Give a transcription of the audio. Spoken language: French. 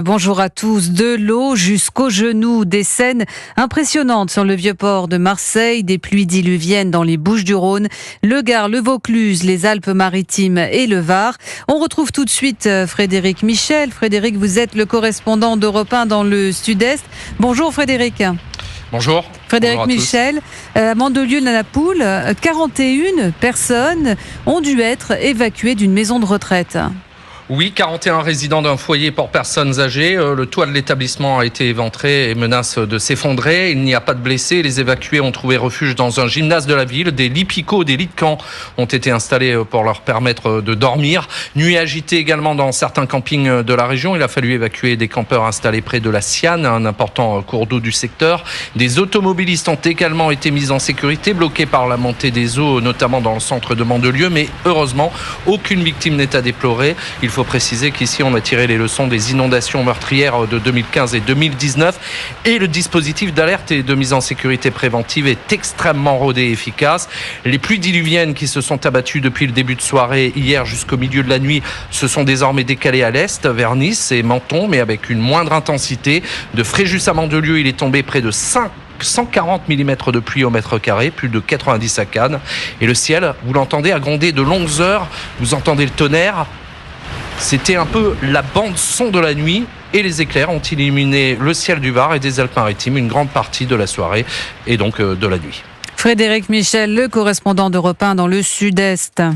Bonjour à tous. De l'eau jusqu'aux genoux, des scènes impressionnantes sur le Vieux-Port de Marseille, des pluies diluviennes dans les Bouches-du-Rhône, le Gard, le Vaucluse, les Alpes-Maritimes et le Var. On retrouve tout de suite Frédéric Michel. Frédéric, vous êtes le correspondant d'Europe 1 dans le Sud-Est. Bonjour Frédéric. Bonjour. Frédéric Michel, à Mandelieu-la-Napoule, 41 personnes ont dû être évacuées d'une maison de retraite. Oui, 41 résidents d'un foyer pour personnes âgées. Le toit de l'établissement a été éventré et menace de s'effondrer. Il n'y a pas de blessés. Les évacués ont trouvé refuge dans un gymnase de la ville. Des lits picots, des lits de camp ont été installés pour leur permettre de dormir. Nuit agitée également dans certains campings de la région. Il a fallu évacuer des campeurs installés près de la Siane, un important cours d'eau du secteur. Des automobilistes ont également été mis en sécurité, bloqués par la montée des eaux, notamment dans le centre de Mandelieu. Mais heureusement, aucune victime n'est à déplorer. Il faut préciser qu'ici, on a tiré les leçons des inondations meurtrières de 2015 et 2019 et le dispositif d'alerte et de mise en sécurité préventive est extrêmement rodé et efficace. Les pluies diluviennes qui se sont abattues depuis le début de soirée hier jusqu'au milieu de la nuit se sont désormais décalées à l'est, vers Nice et Menton, mais avec une moindre intensité. De Fréjus à Mandelieu, il est tombé près de 140 mm de pluie au mètre carré, plus de 90 à Cannes. Et le ciel, vous l'entendez, a grondé de longues heures. Vous entendez le tonnerre. C'était un peu la bande son de la nuit et les éclairs ont illuminé le ciel du Var et des Alpes-Maritimes une grande partie de la soirée et donc de la nuit. Frédéric Michel, le correspondant d'Europe 1 dans le Sud-Est.